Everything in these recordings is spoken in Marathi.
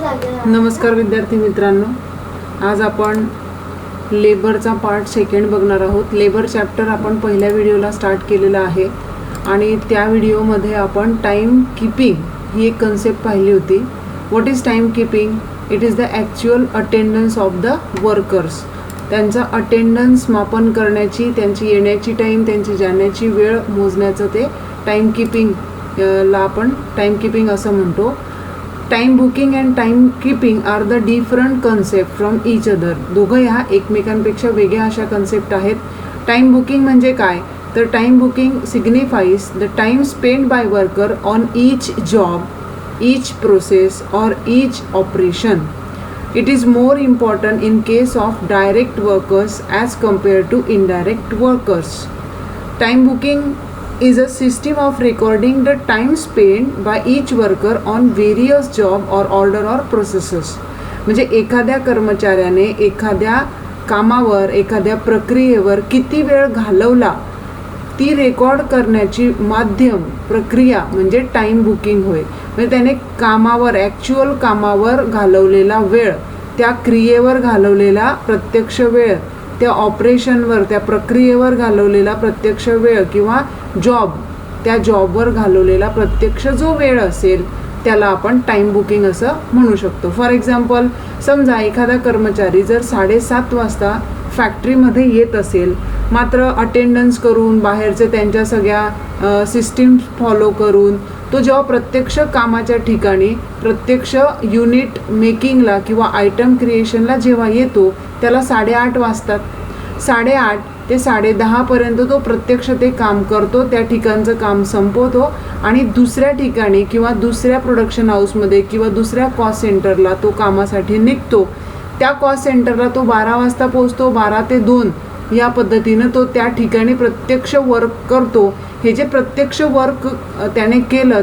नमस्कार विद्यार्थी मित्रांनो, आज आपण लेबरचा पार्ट सेकंड बघणार आहोत. लेबर चॅप्टर आपण पहिल्या व्हिडिओला स्टार्ट केलेला आहे आणि त्या व्हिडिओमध्ये आपण टाईम कीपिंग ही एक कन्सेप्ट पाहिली होती. What is time keeping? It is the actual attendance of the workers. त्यांचा अटेंडन्स मापन करण्याची, त्यांची येण्याची टाईम, त्यांची जाण्याची वेळ मोजण्याचं ते टाईम कीपिंग ला आपण टाईम कीपिंग असं म्हणतो. Time booking and time keeping R the different concept from each other. दोघं ह्या एकमेकांपेक्षा वेगळ्या अशा कन्सेप्ट आहेत. टाईम बुकिंग म्हणजे काय? तर time booking signifies the time spend by worker on each job, each process or each operation. It is more important in case of direct workers as compared to indirect workers. Time booking is a system of recording the time spent by each worker on various job or order or processes. म्हणजे एखाद्या कर्मचाऱ्याने एखाद्या कामावर, एखाद्या प्रक्रियेवर किती वेळ घालवला ती रेकॉर्ड करण्याची माध्यम प्रक्रिया म्हणजे टाईम बुकिंग होय. म्हणजे त्याने कामावर, ॲक्च्युअल कामावर घालवलेला वेळ, त्या क्रियेवर घालवलेला प्रत्यक्ष वेळ, त्या ऑपरेशनवर, त्या प्रक्रियेवर घालवलेला प्रत्यक्ष वेळ किंवा जॉब, त्या जॉबवर घालवलेला प्रत्यक्ष जो वेळ असेल त्याला आपण टाईम बुकिंग असं म्हणू शकतो. फॉर एक्झाम्पल, समजा एखादा कर्मचारी जर 7:30 वाजता फॅक्टरीमध्ये येत असेल, मात्र अटेंडन्स करून, बाहेरचे त्यांच्या सगळ्या सिस्टीम्स फॉलो करून तो जेव्हा प्रत्यक्ष कामाच्या ठिकाणी, प्रत्यक्ष युनिट मेकिंगला किंवा आयटम क्रिएशनला जेव्हा येतो त्याला 8:30 वाजतात. 8:30 ते 10:30पर्यंत तो प्रत्यक्ष ते काम करतो, त्या ठिकाणचं काम संपवतो आणि दुसऱ्या ठिकाणी किंवा दुसऱ्या प्रोडक्शन हाऊसमध्ये किंवा दुसऱ्या कॉस्ट सेंटरला तो कामासाठी निघतो. त्या कॉस्ट सेंटरला तो 12 वाजता पोहोचतो. 12 ते 2 या पद्धतीनं तो त्या ठिकाणी प्रत्यक्ष वर्क करतो. हे जे प्रत्यक्ष वर्क त्याने केलं,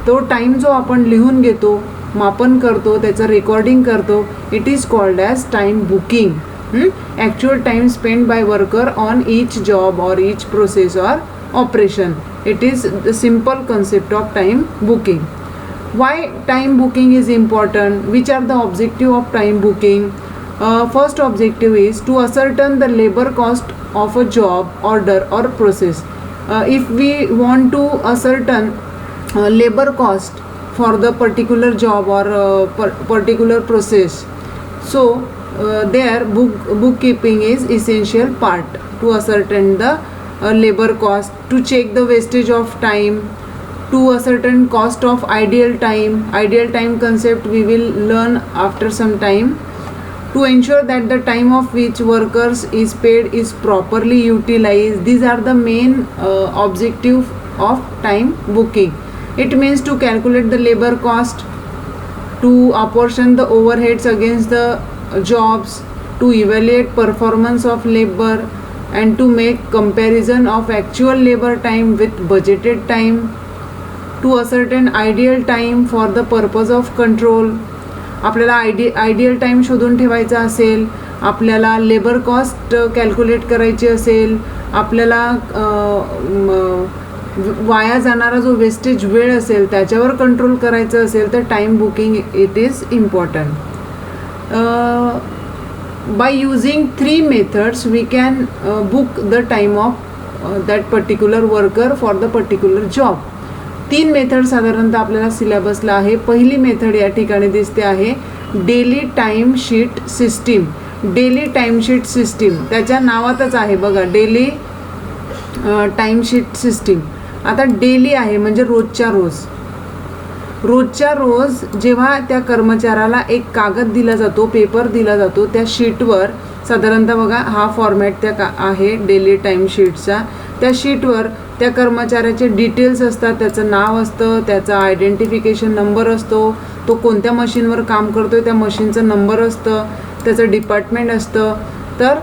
तो टाईम जो आपण लिहून घेतो, मापन करतो, त्याचं रेकॉर्डिंग करतो, it is called as time booking. Actual time spend by worker on each job और each process or operation. It is the simple concept of time booking. Why time booking is important? Which are the objective of time booking? First objective is to ascertain the labor cost of a job, order or process. If we want to ascertain labor cost for the particular job or particular process, so there bookkeeping is essential part to ascertain the labor cost, to check the wastage of time, to ascertain cost of ideal time. Ideal time concept we will learn after some time. To ensure that the time of which workers is paid is properly utilized. These are the main objective of time booking. It means to calculate the labor cost, to apportion the overheads against the jobs, to evaluate performance of labor, and to make comparison of actual labor time with budgeted time. To ascertain ideal time for the purpose of control. आपल्याला आयडियल टाईम शोधून ठेवायचा असेल, आपल्याला लेबर कॉस्ट कॅल्क्युलेट करायची असेल, आपल्याला वाया जाणारा जो वेस्टेज वेळ असेल त्याच्यावर कंट्रोल करायचं असेल तर time booking it is important. By using 3 methods we can book the time of that particular worker for the particular job. 3 method साधारणतः आपल्याला सिलेबसला आहे. पहिली मेथड या ठिकाणी दिसते आहे daily time sheet system. Daily time sheet system त्याच्या नावातच आहे बघा, डेली टाईम शीट सिस्टीम. आता डेली आहे म्हणजे रोजच्या रोज. रोजच्या रोज जेव्हा त्या कर्मचाऱ्याला एक कागद दिला जातो, पेपर दिला जातो, त्या शीटवर साधारणतः बघा हा फॉर्मॅट त्या आहे डेली टाईम शीटचा. त्या शीटवर त्या कर्मचाऱ्याचे डिटेल्स असतात, त्याचं नाव असतं, त्याचा आयडेंटिफिकेशन नंबर असतो, तो कोणत्या मशीनवर काम करतो आहे त्या मशीनचं नंबर असतं, त्याचं डिपार्टमेंट असतं. तर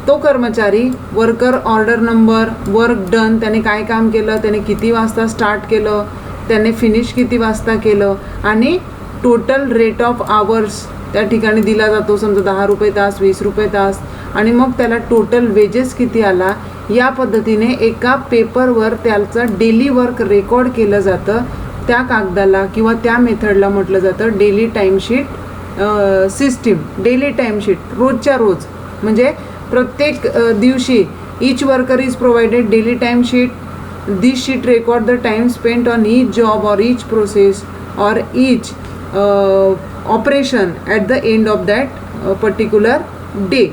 तो कर्मचारी, worker order number, work done, त्याने काय काम केलं, त्याने किती वाजता स्टार्ट केलं, त्याने फिनिश किती वाजता केलं, आणि टोटल रेट ऑफ आवर्स त्या ठिकाणी दिला जातो. समजा 10 रुपये तास, 20 रुपये तास, आणि मग त्याला टोटल वेजेस किती आला. या पद्धतीने एका पेपरवर त्याचं डेली वर्क रेकॉर्ड केलं जातं. त्या कागदाला किंवा त्या मेथडला म्हटलं जातं डेली टाईमशीट सिस्टीम डेली टाईमशीट रोजच्या रोज म्हणजे प्रत्येक दिवशी each worker is provided daily time sheet. This sheet record the time spent on each job or each process or each operation at the end of that particular day.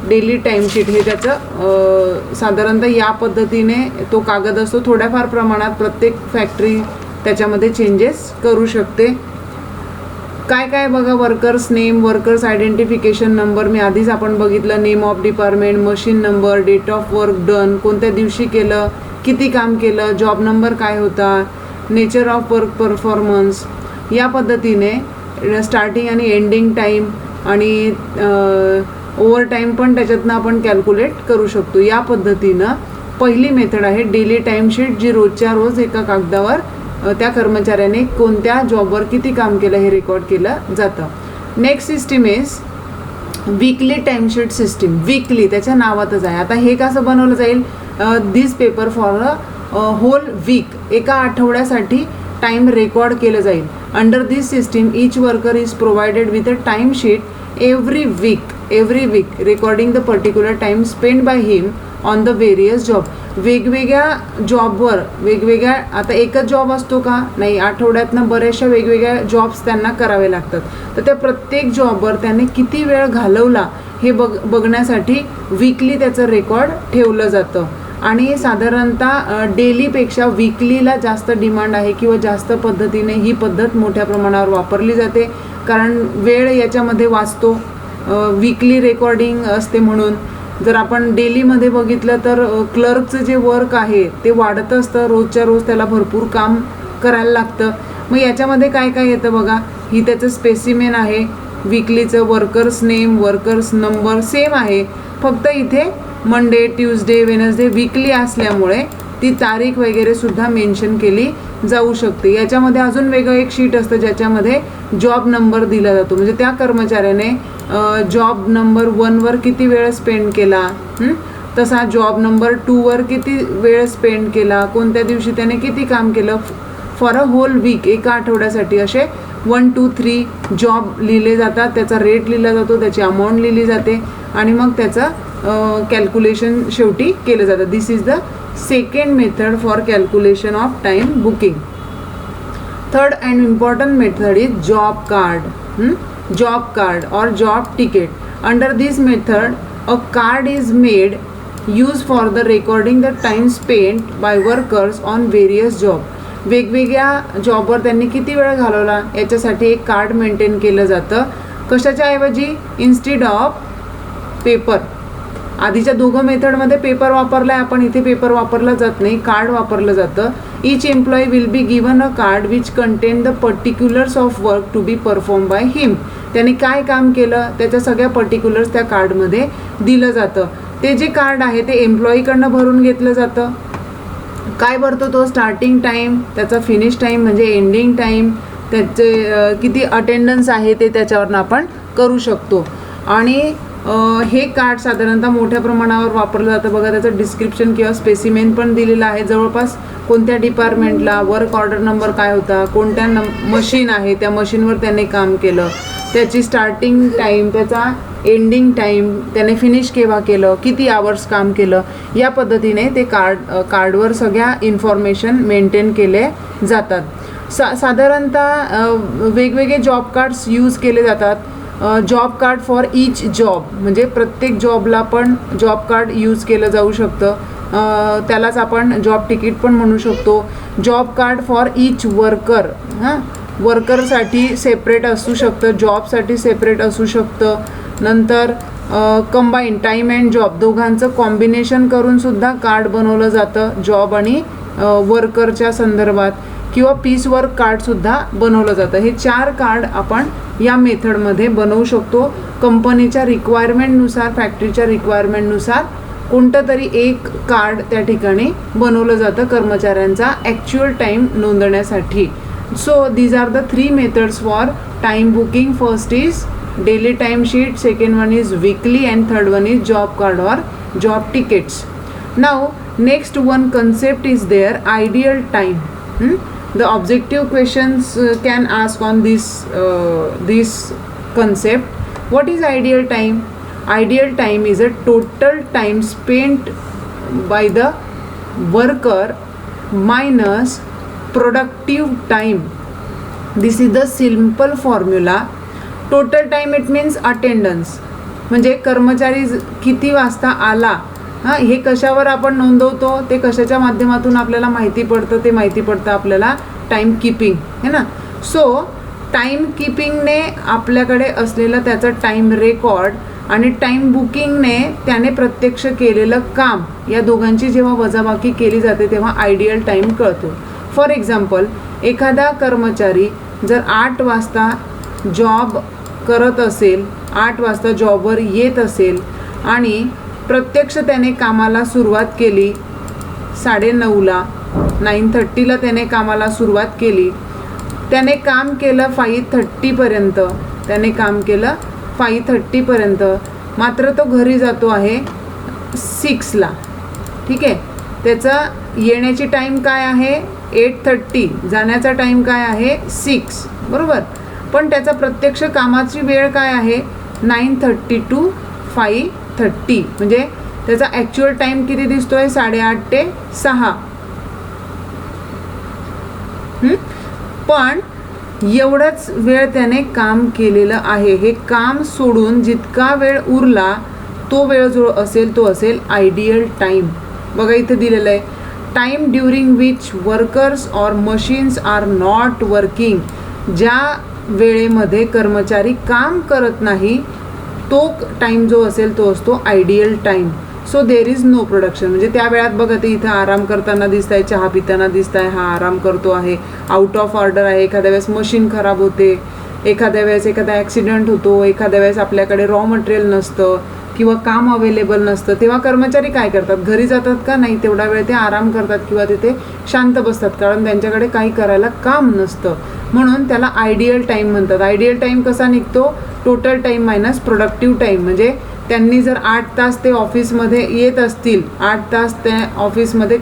Daily timesheet हे त्याचं साधारणतः या पद्धतीने तो कागद असतो. थोड्याफार प्रमाणात प्रत्येक फॅक्टरी त्याच्यामध्ये चेंजेस करू शकते. काय काय बघा, workers name, workers identification number मी आधीच आपण बघितलं, name of department, machine number, date of work done, कोणत्या दिवशी केलं, किती काम केलं, जॉब नंबर काय होता, नेचर ऑफ वर्क परफॉर्मन्स. या पद्धतीने स्टार्टिंग आणि एंडिंग टाईम आणि ओव्हर टाईम पण त्याच्यातनं आपण कॅल्क्युलेट करू शकतो. या पद्धतीनं पहिली मेथड आहे डेली टाईमशीट, जी रोजच्या रोज एका कागदावर त्या कर्मचाऱ्याने कोणत्या जॉबवर किती काम केलं हे रेकॉर्ड केलं जातं. Next system is weekly timesheet system. Weekly त्याच्या नावातच आहे. आता हे कसं बनवलं जाईल, this paper for a whole week, एका आठवड्यासाठी टाईम रेकॉर्ड केलं जाईल. Under this system each worker is provided with a time sheet every week recording the particular time spend by him on the various job. वेगवेगळ्या जॉबवर वेगवेगळ्या, आता एकच जॉब असतो का, नाही, आठवड्यातनं बऱ्याचशा वेगवेगळ्या जॉब्स त्यांना करावे लागतात. तर त्या प्रत्येक जॉबवर त्याने किती वेळ घालवला हे बघण्यासाठी वीकली त्याचं रेकॉर्ड ठेवलं जातं. आणि साधारणतः डेलीपेक्षा वीकलीला जास्त डिमांड आहे किंवा जास्त पद्धतीने ही पद्धत मोठ्या प्रमाणावर वापरली जाते, कारण वेळ याच्यामध्ये वाचतो. वीकली रेकॉर्डिंग असते म्हणून. जर आपण डेलीमध्ये बघितलं तर क्लर्कचं जे वर्क आहे ते वाढत असतं, रोजच्या रोज त्याला भरपूर काम करायला लागतं. मग याच्यामध्ये काय काय येतं बघा, ही त्याचं स्पेसिमेन आहे. वीकलीचं workers name, workers number same आहे, फक्त इथे मंडे, ट्यूजडे, वेनसडे वीकली असल्यामुळे ती तारीख वगैरे सुद्धा मेन्शन केली जाऊ शकते. याच्यामध्ये अजून वेगळं एक शीट असतं ज्याच्यामध्ये जॉब नंबर दिला जातो, म्हणजे त्या कर्मचाऱ्याने जॉब नंबर 1वर किती वेळ स्पेंड केला, तसा जॉब नंबर 2वर किती वेळ स्पेंड केला, कोणत्या दिवशी त्याने किती काम केलं फॉर अ होल वीक, एका आठवड्यासाठी. असे 1, 2, 3 जॉब लिहिले जातात, त्याचा रेट लिहिला जातो, त्याची अमाऊंट लिहिली जाते आणि मग त्याचं कॅल्क्युलेशन शेवटी केलं जातं. This is the second method for calculation of time booking. Third and important method is job card. Job card or job ticket. Under this method, a card is made used for the recording the time spent by workers on various job. वेगवेगळ्या जॉबवर त्यांनी किती वेळ घालवला याच्यासाठी एक कार्ड मेंटेन केलं जातं. कशाच्या ऐवजी, इन्स्टेड ऑफ पेपर. आधीच्या दोघं मेथडमध्ये पेपर वापरलाय आपण, इथे पेपर वापरला जात नाही, कार्ड वापरलं जातं. Each employee will be given a card which contain the particulars of work to be performed by him. त्याने काय काम केलं त्याच्या सगळ्या पर्टिक्युलर्स त्या कार्डमध्ये दिलं जातं. ते जे कार्ड आहे ते एम्प्लॉईकडनं भरून घेतलं जातं. काय भरतो तो, स्टार्टिंग टाईम, त्याचा फिनिश टाईम म्हणजे एंडिंग टाईम, त्याचे किती अटेंडन्स आहे ते त्याच्यावरनं आपण करू शकतो. आणि हे कार्ड साधारणतः मोठ्या प्रमाणावर वापरलं जातं. बघा, त्याचं डिस्क्रिप्शन किंवा स्पेसिमेन पण दिलेलं आहे. जवळपास कोणत्या डिपार्टमेंटला, वर्क ऑर्डर नंबर काय होता, कोणत्या मशीन आहे, त्या मशीनवर त्याने काम केलं, त्याची स्टार्टिंग टाईम, त्याचा एंडिंग टाईम, त्याने फिनिश केव्हा केलं, किती आवर्स काम केलं, या पद्धतीने ते कार्डवर सगळ्या इन्फॉर्मेशन मेंटेन केले जातात. साधारणतः वेगवेगळे जॉब कार्ड्स यूज केले जातात. Job card for each job म्हणजे प्रत्येक जॉबला पण जॉब कार्ड यूज केलं जाऊ शकतं. त्यालाच आपण जॉब तिकीट पण म्हणू शकतो. Job card for each worker, वर्करसाठी सेपरेट असू शकतं, जॉबसाठी सेपरेट असू शकतं. नंतर कंबाईन टाईम अँड जॉब दोघांचं कॉम्बिनेशन करून सुद्धा कार्ड बनवलं जातं जॉब आणि वर्करच्या संदर्भात, किंवा पीस वर्क कार्डसुद्धा बनवलं जातं. हे 4 कार्ड आपण या मेथडमध्ये बनवू शकतो. कंपनीच्या रिक्वायरमेंटनुसार, फॅक्टरीच्या रिक्वायरमेंटनुसार कोणतं तरी एक कार्ड त्या ठिकाणी बनवलं जातं कर्मचाऱ्यांचा ॲक्च्युअल टाईम नोंदवण्यासाठी. So these are the 3 methods for time booking. First is daily time sheet, second one is weekly and third one is job card or job tickets. Now next one concept is there, ideal time. The objective questions can ask on this concept. What is ideal time? Ideal time is a total time spent by the worker minus productive time. This is the simple formula. Total time it means attendance, म्हणजे कर्मचारी किती वाजता आला. हां, हे कशावर आपण नोंदवतो, ते कशाच्या माध्यमातून आपल्याला माहिती पडतं, ते माहिती पडतं आपल्याला टाईम कीपिंग, है ना. सो टाईम कीपिंगने आपल्याकडे असलेलं त्याचं टाईम रेकॉर्ड आणि टाईम बुकिंगने त्याने प्रत्यक्ष केलेलं काम, या दोघांची जेव्हा वजाबाकी केली जाते तेव्हा आयडियल टाईम कळतो. फॉर एक्झाम्पल, एखादा कर्मचारी जर 8 वाजता जॉब करत असेल, 8 वाजता जॉबवर येत असेल आणि प्रत्यक्ष त्याने कामाला सुरुवात केली 9:30ला, 9:30ला त्याने कामाला सुरुवात केली, त्याने काम केलं 5:30पर्यंत, त्याने काम केलं 5:30पर्यंत, मात्र तो घरी जातो आहे 6ला. ठीक आहे, त्याचा येण्याची टाईम काय आहे 8:30, जाण्याचा टाईम काय आहे 6, बरोबर. पण त्याचा प्रत्यक्ष कामाची वेळ काय आहे 9:30 to 5:30, म्हणजे त्याचा ॲक्च्युअल टाईम किती दिसतोय 8:30 ते 6. पण एवढाच वेळ त्याने काम केलेलं आहे. हे काम सोडून जितका वेळ उरला तो वेळ जो असेल तो असेल आयडियल टाईम. बघा इथे दिलेलं आहे, time during which workers or machines are not working. ज्या वेळेमध्ये कर्मचारी काम करत नाही तो टाईम जो असेल तो असतो ideal time. So there is no production, म्हणजे त्या वेळात बघा ते इथं आराम करताना दिसत आहे, चहा पिताना दिसत आहे, हा आराम करतो आहे, आउट ऑफ ऑर्डर आहे, एखाद्या वेळेस मशीन खराब होते, एखाद्या वेळेस एखादा ॲक्सिडेंट होतो, एखाद्या वेळेस आपल्याकडे रॉ मटेरियल नसतं किंवा काम अवेलेबल नसतं, तेव्हा कर्मचारी काय करतात, घरी जातात का नाही, तेवढा वेळ ते आराम करतात किंवा तिथे शांत बसतात, कारण त्यांच्याकडे काही करायला काम नसतं. म्हणून त्याला आयडियल टाईम म्हणतात. आयडियल टाईम कसा निघतो, total time minus productive time. म्हणजे त्यांनी जर 8 तास ते ऑफिसमध्ये येत असतील, 8 तास ते ऑफिसमध्ये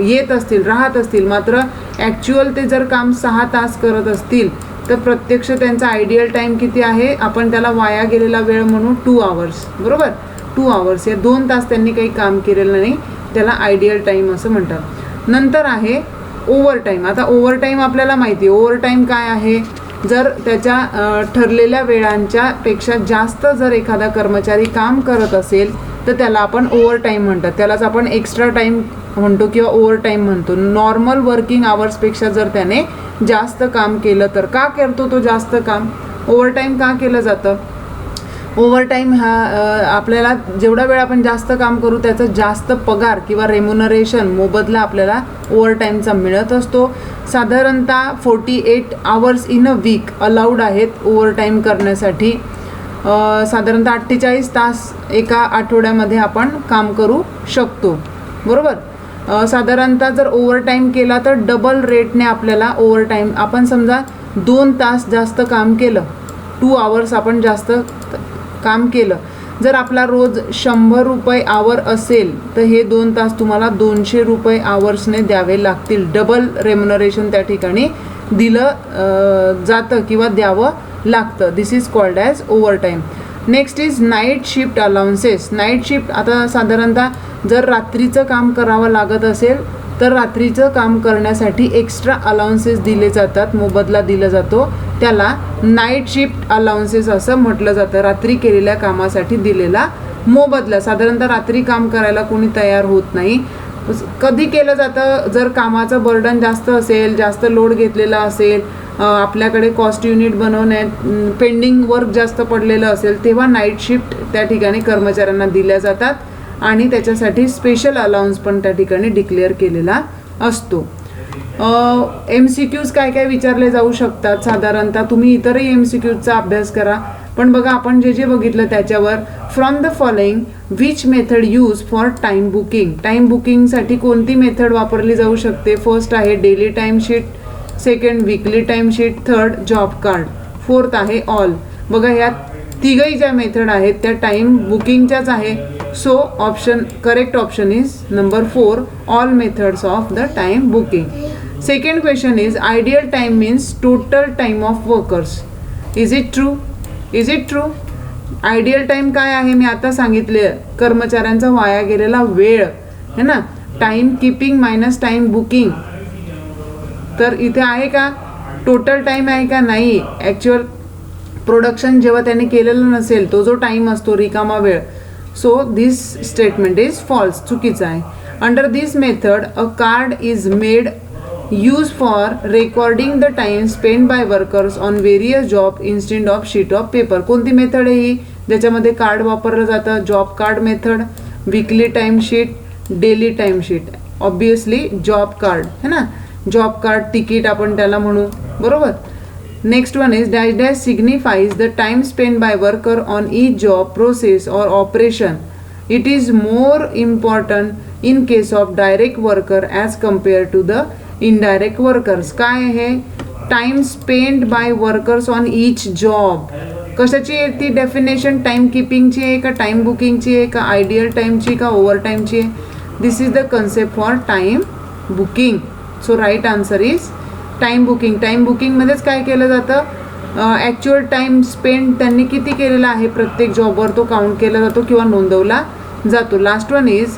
येत असतील, राहत असतील, मात्र ॲक्च्युअल ते जर काम 6 तास करत असतील तर प्रत्यक्ष त्यांचा आयडियल टाईम किती आहे, आपण त्याला वाया गेलेला वेळ म्हणू 2 आवर्स, बरोबर. 2 आवर्स, या 2 तास त्यांनी काही काम केलेलं नाही, त्याला आयडियल टाईम असं म्हणतात. नंतर आहे ओव्हर टाईम. आता ओव्हर टाईम आपल्याला माहिती आहे, ओव्हर टाईम काय आहे, जर त्याच्या ठरलेल्या वेळांच्या पेक्षा जास्त जर एखादा कर्मचारी काम करत असेल तर त्याला आपण ओव्हर टाईम म्हणतात. त्यालाच आपण एक्स्ट्रा टाईम म्हणतो किंवा ओव्हर टाईम म्हणतो. नॉर्मल वर्किंग आवर्सपेक्षा जर त्याने जास्त काम केलं तर. का करतो तो जास्त काम, ओव्हर टाईम का केलं जातं. ओव्हर टाईम हा आपल्याला जेवढा वेळ आपण जास्त काम करू त्याचा जास्त पगार किंवा रेम्युनरेशन, मोबदला आपल्याला ओव्हर टाईमचा मिळत असतो. साधारणतः 48 hours in a week allowed आहेत ओव्हर टाईम करण्यासाठी. साधारणतः 48 तास एका आठवड्यामध्ये आपण काम करू शकतो, बरोबर. साधारणतः जर ओव्हर टाईम केला तर डबल रेटने आपल्याला ओव्हर टाईम, आपण समजा 2 तास जास्त काम केलं, 2 आवर्स आपण जास्त काम केलं, जर आपला रोज 100 रुपये आवर असेल तर हे 2 तास तुम्हाला 200 रुपये आवर्सने द्यावे लागतील. डबल रेम्युनरेशन त्या ठिकाणी दिलं जातं किंवा द्यावं लागतं. This is called as over time. Next is night shift allowances. Night shift, आता साधारणतः जर रात्रीचं काम करावं लागत असेल तर रात्रीचं काम करण्यासाठी एक्स्ट्रा अलाउन्सेस दिले जातात, मोबदला दिला जातो, त्याला नाईट शिफ्ट अलाउन्सेस असं म्हटलं जातं. रात्री केलेल्या कामासाठी दिलेला मोबदला. साधारणतः रात्री काम करायला कोणी तयार होत नाही. कधी केलं जातं, जर कामाचं बर्डन जास्त असेल, जास्त लोड घेतलेला असेल, आपल्याकडे कॉस्ट युनिट बनवण्यात पेंडिंग वर्क जास्त पडलेलं असेल, तेव्हा नाईट शिफ्ट त्या ठिकाणी कर्मचाऱ्यांना दिल्या जातात आणि त्याच्यासाठी स्पेशल अलाउन्स पण त्या ठिकाणी डिक्लेअर केलेला असतो. MCQs काय काय विचारले जाऊ शकतात. साधारणतः तुम्ही इतरही MCQचा अभ्यास करा, पण बघा आपण जे जे बघितलं त्याच्यावर, from the following which method use for time booking. Time बुकिंगसाठी कोणती मेथड वापरली जाऊ शकते. फर्स्ट आहे daily time sheet, second weekly time sheet, third job card, fourth आहे ऑल. बघा ह्या तिघही ज्या मेथड आहेत त्या टाईम बुकिंगच्याच आहे. So option, correct option is number 4, all methods of the time booking. Second question is ideal time means total time of workers. Is it true? Is it true? Ideal time काय आहे मी आता सांगितले, कर्मचाऱ्यांचा वाया गेलेला वेळ है ना, time keeping minus time booking. तर इथे आहे का टोटल टाइम आहे का? नाही. ॲक्च्युअल प्रोडक्शन जेव्हा त्याने केलेलं नसेल तो जो टाइम असतो रिकामा वेळ. So this statement is false, चुकीचं आहे. Under this method a card is made use for recording the time spend by workers on various job instead of sheet of paper. कोणती मेथड आहे ही ज्याच्यामध्ये कार्ड वापरलं जातं? Job card method, weekly time sheet, daily time sheet. Obviously job card है ना, जॉब कार्ड तिकीट आपण त्याला म्हणू, बरोबर. Next one is dash dash signifies the time spend by worker on each job process or operation. It is more important in case of direct worker as compare to the indirect workers. काय आहे? Time spend by workers on each job. कशाची आहे ती डेफिनेशन? टाइम कीपिंगची आहे का टाइम बुकिंगची आहे का आयडियल टाईमची का ओव्हर टाईमची आहे? This is the concept for time booking. So right answer is time booking. Time बुकिंगमध्येच काय केलं जातं? ॲक्च्युअल टाइम स्पेंड त्यांनी किती केलेला आहे प्रत्येक जॉबवर तो काउंट केला जातो किंवा नोंदवला जातो. Last one is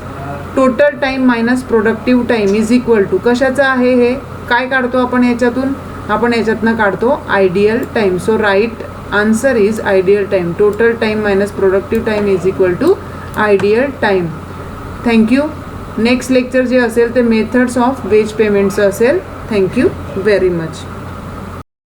total time minus productive time is equal to. कशाचं आहे हे? काय काढतो आपण याच्यातून? आपण याच्यातनं काढतो ideal time. So right answer is ideal time. Total time minus productive time is equal to ideal time. Thank you. Next lecture जे असेल ते मेथड्स ऑफ वेज पेमेंटचं असेल. Thank you very much.